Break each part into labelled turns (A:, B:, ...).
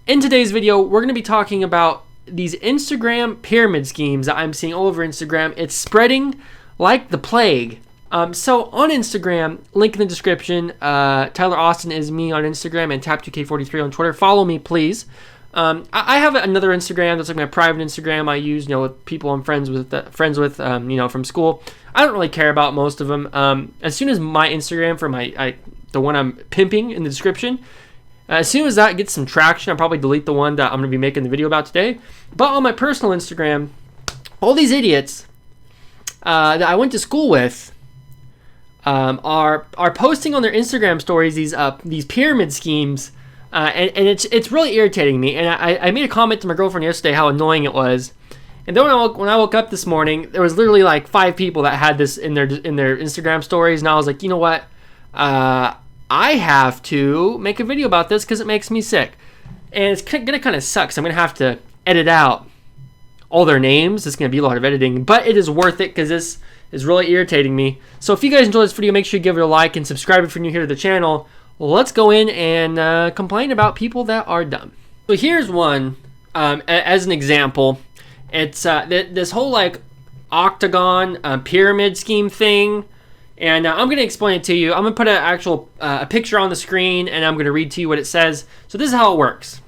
A: In today's video, we're going to be talking about these Instagram pyramid schemes that I'm seeing all over Instagram. It's spreading like the plague. So on Instagram, link in the description. Tyler Austin is me on Instagram and Tap2K43 on Twitter. Follow me, please. I have another Instagram that's like my private Instagram I use, with people I'm friends with, from school. I don't really care about most of them. As soon as my Instagram for the one I'm pimping in the description, as soon as that gets some traction, I'll probably delete the one that I'm going to be making the video about today. But on my personal Instagram, all these idiots that I went to school with are posting on their Instagram stories these pyramid schemes, and it's really irritating me. And I made a comment to my girlfriend yesterday how annoying it was. And then when I woke up this morning, there was literally like 5 people that had this in their Instagram stories, and I was like, you know what? I have to make a video about this because it makes me sick. And it's going to kind of suck. So I'm going to have to edit out all their names. It's going to be a lot of editing, but it is worth it because this is really irritating me. So if you guys enjoyed this video, make sure you give it a like and subscribe if you're new here to the channel. Let's go in and complain about people that are dumb. So here's one as an example. It's this whole like octagon pyramid scheme thing. And I'm going to explain it to you. I'm going to put an actual picture on the screen, and I'm going to read to you what it says. So this is how it works.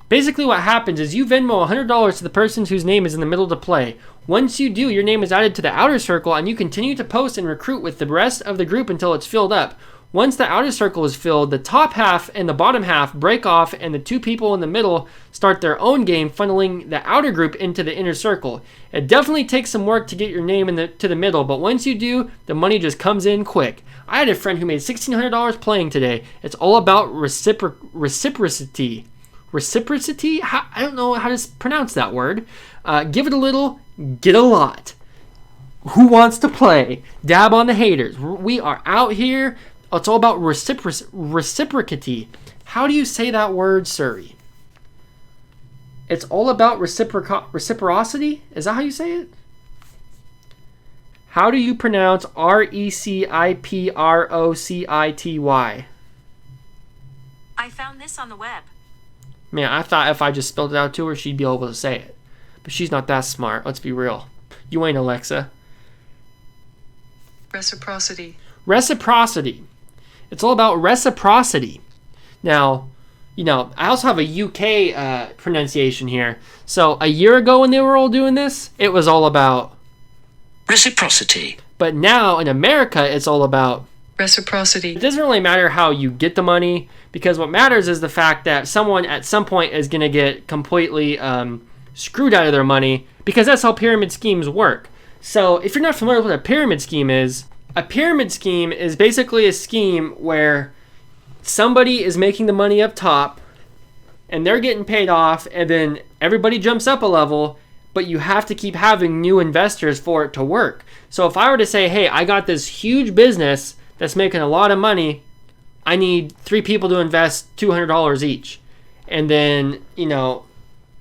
A: Basically what happens is you Venmo $100 to the person whose name is in the middle to play. Once you do, your name is added to the outer circle, and you continue to post and recruit with the rest of the group until it's filled up. Once the outer circle is filled, the top half and the bottom half break off, and the 2 people in the middle start their own game, funneling the outer group into the inner circle. It definitely takes some work to get your name to the middle, but once you do, the money just comes in quick. I had a friend who made $1,600 playing today. It's all about reciprocity. Reciprocity? I don't know how to pronounce that word. Give it a little, get a lot. Who wants to play? Dab on the haters. We are out here. It's all about reciprocity. How do you say that word, Surrey? It's all about reciprocity? Is that how you say it? How do you pronounce reciprocity?
B: I found this on the web.
A: Man, I thought if I just spelled it out to her, she'd be able to say it. But she's not that smart. Let's be real. You ain't Alexa.
C: Reciprocity.
A: Reciprocity. It's all about reciprocity. Now, I also have a UK pronunciation here. So a year ago when they were all doing this, it was all about
C: reciprocity.
A: But now in America, it's all about
C: reciprocity.
A: It doesn't really matter how you get the money, because what matters is the fact that someone at some point is going to get completely screwed out of their money, because that's how pyramid schemes work. So if you're not familiar with what a pyramid scheme is basically a scheme where somebody is making the money up top and they're getting paid off, and then everybody jumps up a level, but you have to keep having new investors for it to work. So if I were to say, hey, I got this huge business that's making a lot of money, I need 3 people to invest $200 each. And then,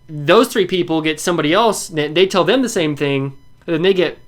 A: those 3 people get somebody else, they tell them the same thing, and then they get,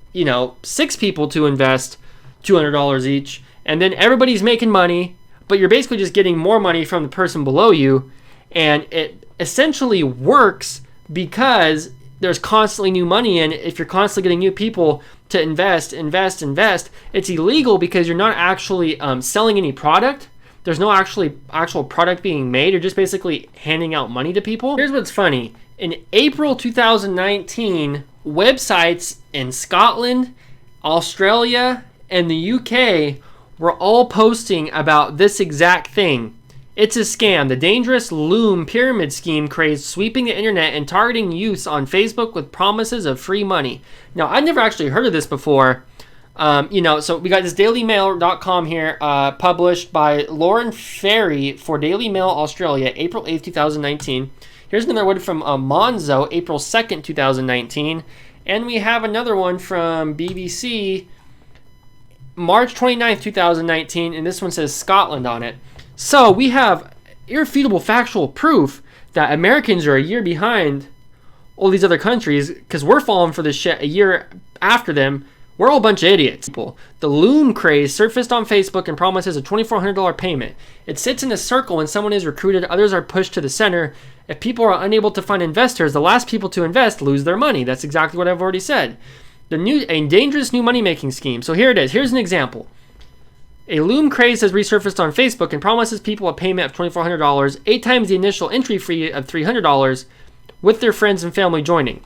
A: 6 people to invest $200 each, and then everybody's making money, but you're basically just getting more money from the person below you, and it essentially works because there's constantly new money in. If you're constantly getting new people to invest, it's illegal because you're not actually selling any product. There's no actual product being made. You're just basically handing out money to people. Here's what's funny. In April 2019, websites in Scotland, Australia, and the UK were all posting about this exact thing. It's a scam. The dangerous Loom pyramid scheme craze sweeping the internet and targeting youths on Facebook with promises of free money. Now, I've never actually heard of this before. So we got this dailymail.com here, published by Lauren Ferry for Daily Mail Australia, April 8th, 2019. Here's another one from Monzo, April 2nd, 2019. And we have another one from BBC, March 29th, 2019, and this one says Scotland on it. So we have irrefutable factual proof that Americans are a year behind all these other countries, because we're falling for this shit a year after them, We're all a bunch of idiots. The Loom craze surfaced on Facebook and promises a $2,400 payment. It sits in a circle when someone is recruited, others are pushed to the center. If people are unable to find investors, the last people to invest lose their money. That's exactly what I've already said. A dangerous new money-making scheme. So here it is. Here's an example. A Loom craze has resurfaced on Facebook and promises people a payment of $2,400, 8 times the initial entry fee of $300, with their friends and family joining.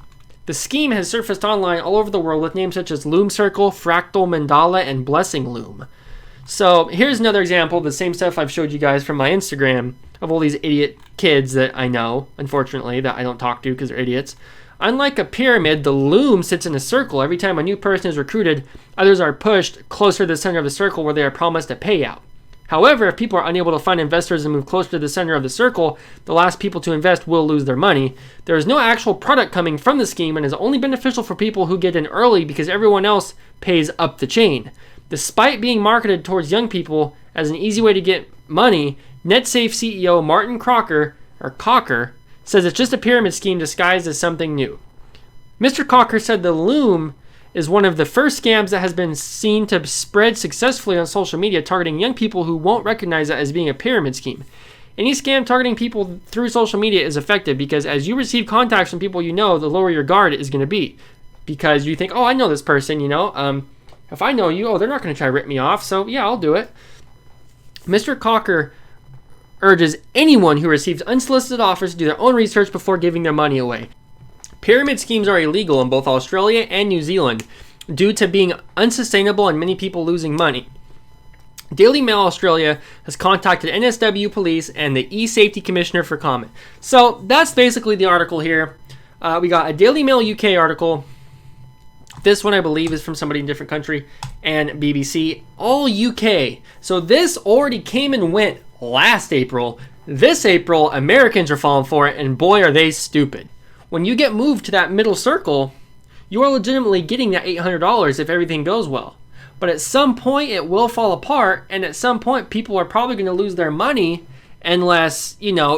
A: The scheme has surfaced online all over the world with names such as Loom Circle, Fractal Mandala, and Blessing Loom. So here's another example of the same stuff I've showed you guys from my Instagram of all these idiot kids that I know, unfortunately, that I don't talk to because they're idiots. Unlike a pyramid, the Loom sits in a circle. Every time a new person is recruited, others are pushed closer to the center of the circle where they are promised a payout. However, if people are unable to find investors and move closer to the center of the circle, the last people to invest will lose their money. There is no actual product coming from the scheme and is only beneficial for people who get in early because everyone else pays up the chain. Despite being marketed towards young people as an easy way to get money, NetSafe CEO Martin Cocker says it's just a pyramid scheme disguised as something new. Mr. Cocker said the Loom is one of the first scams that has been seen to spread successfully on social media, targeting young people who won't recognize it as being a pyramid scheme. Any scam targeting people through social media is effective because as you receive contacts from people you know, the lower your guard is going to be. Because you think, oh, I know this person, if I know you, they're not going to try to rip me off, so yeah, I'll do it. Mr. Cocker urges anyone who receives unsolicited offers to do their own research before giving their money away. Pyramid schemes are illegal in both Australia and New Zealand due to being unsustainable and many people losing money. Daily Mail Australia has contacted NSW Police and the E-Safety Commissioner for comment. So that's basically the article here. We got a Daily Mail UK article. This one I believe is from somebody in a different country, and BBC, all UK. So this already came and went last April. This April, Americans are falling for it, and boy are they stupid. When you get moved to that middle circle, you are legitimately getting that $800 if everything goes well. But at some point, it will fall apart, and at some point, people are probably going to lose their money unless,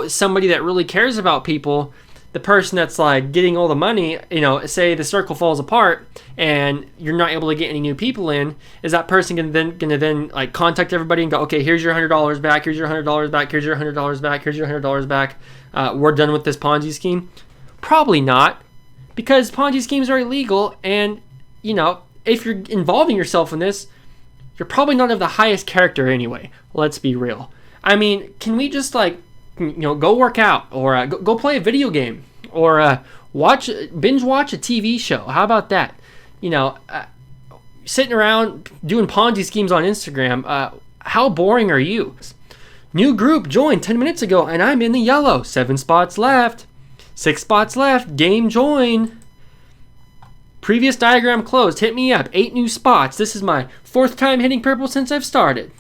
A: somebody that really cares about people, the person that's like getting all the money, say the circle falls apart and you're not able to get any new people in, is that person going to then like contact everybody and go, okay, here's your $100 back, here's your $100 back, here's your $100 back, here's your $100 back. We're done with this Ponzi scheme. Probably not, because Ponzi schemes are illegal, and if you're involving yourself in this, you're probably not of the highest character anyway. Let's be real. I mean, can we just go work out, or go play a video game, or binge watch a TV show? How about that? Sitting around doing Ponzi schemes on Instagram. How boring are you? New group joined 10 minutes ago, and I'm in the yellow. 7 spots left. 6 spots left. Game join. Previous diagram closed. Hit me up. 8 new spots. This is my 4th time hitting purple since I've started.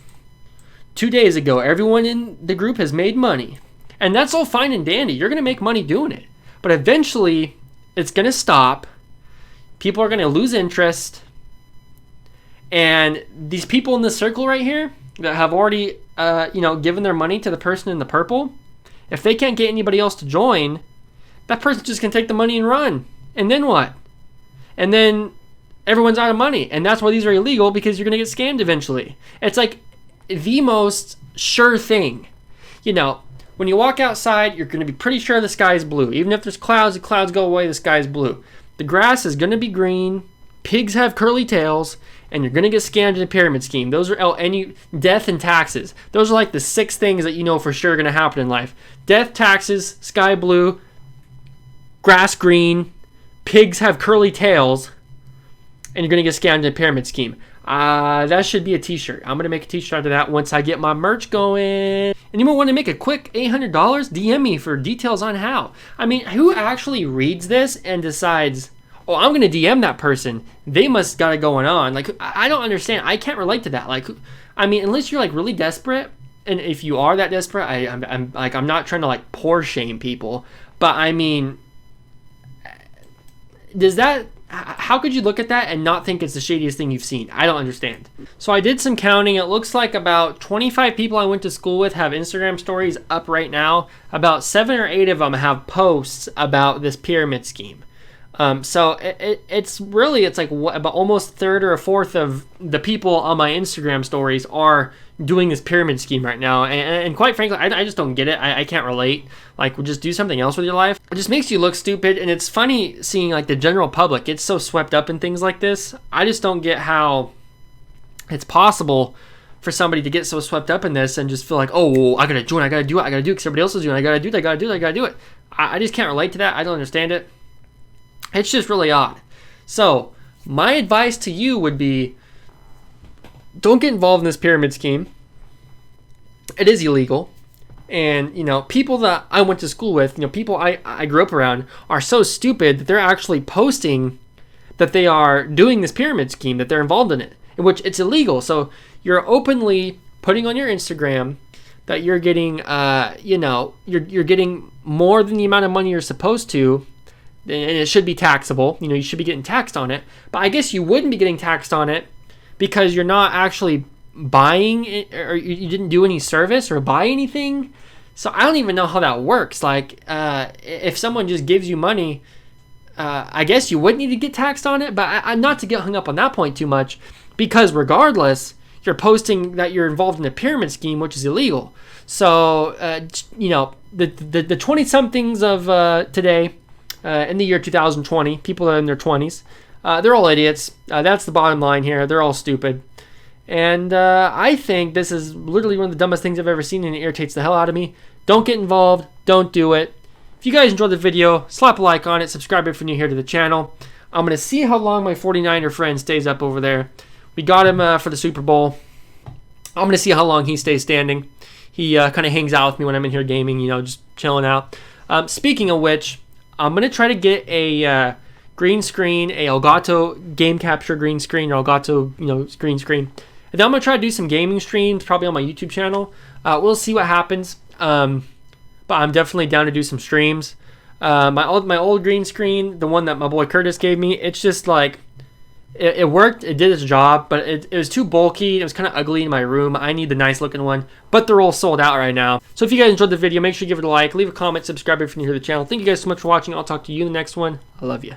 A: 2 days ago, everyone in the group has made money. And that's all fine and dandy. You're going to make money doing it. But eventually, it's going to stop. People are going to lose interest. And these people in this circle right here that have already, given their money to the person in the purple, if they can't get anybody else to join, that person's just going to take the money and run. And then what? And then everyone's out of money. And that's why these are illegal, because you're going to get scammed eventually. It's like the most sure thing. When you walk outside, you're going to be pretty sure the sky is blue. Even if there's clouds, the clouds go away, the sky is blue. The grass is going to be green. Pigs have curly tails. And you're going to get scammed in a pyramid scheme. Those are death and taxes. Those are like the 6 things that you know for sure are going to happen in life. Death, taxes, sky blue, grass green, pigs have curly tails, and you're going to get scammed in a pyramid scheme. That should be a t-shirt. I'm going to make a t-shirt out of that once I get my merch going. Anyone want to make a quick $800? DM me for details on how. I mean, who actually reads this and decides, oh, I'm going to DM that person. They must got it going on. Like, I don't understand. I can't relate to that. Like, I mean, unless you're like really desperate, and if you are that desperate, I'm not trying to like poor shame people, but I mean, how could you look at that and not think it's the shadiest thing you've seen? I don't understand. So I did some counting. It looks like about 25 people I went to school with have Instagram stories up right now. About 7 or 8 of them have posts about this pyramid scheme. So it's really, it's like about almost a third or a fourth of the people on my Instagram stories are doing this pyramid scheme right now. And quite frankly, I just don't get it. I can't relate. Like, just do something else with your life. It just makes you look stupid. And it's funny seeing like the general public get so swept up in things like this. I just don't get how it's possible for somebody to get so swept up in this and just feel like, oh, well, I gotta join, I gotta do it, I gotta do it because everybody else is doing it, I gotta do it, I gotta do it, I gotta do it. I just can't relate to that. I don't understand it. It's just really odd. So my advice to you would be, don't get involved in this pyramid scheme. It is illegal. And, you know, people that I went to school with, you know, people I grew up around are so stupid that they're actually posting that they are doing this pyramid scheme, that they're involved in it, in which it's illegal. So you're openly putting on your Instagram that you're getting, you know, you're getting more than the amount of money you're supposed to, and it should be taxable. You know, you should be getting taxed on it. But I guess you wouldn't be getting taxed on it because you're not actually buying it, or you didn't do any service or buy anything. So I don't even know how that works. Like, if someone just gives you money, I guess you would need to get taxed on it. But I'm not to get hung up on that point too much, because regardless, you're posting that you're involved in a pyramid scheme, which is illegal. So, you know, the 20-somethings of today, in the year 2020, people that are in their 20s, they're all idiots. That's the bottom line here. They're all stupid. And I think this is literally one of the dumbest things I've ever seen, and it irritates the hell out of me. Don't get involved. Don't do it. If you guys enjoyed the video, slap a like on it. Subscribe if you're new here to the channel. I'm going to see how long my 49er friend stays up over there. We got him for the Super Bowl. I'm going to see how long he stays standing. He kind of hangs out with me when I'm in here gaming, you know, just chilling out. Speaking of which, I'm going to try to get a green screen, a Elgato game capture green screen, or Elgato, you know, green screen. And then I'm going to try to do some gaming streams, probably on my YouTube channel. We'll see what happens. But I'm definitely down to do some streams. My old green screen, the one that my boy Curtis gave me, it's just like, it worked, it did its job, but it was too bulky, it was kind of ugly in my room. I need the nice looking one, but they're all sold out right now. So if you guys enjoyed the video, make sure you give it a like, leave a comment, subscribe if you're new to the channel. Thank you guys so much for watching. I'll talk to you in the next one. I love you.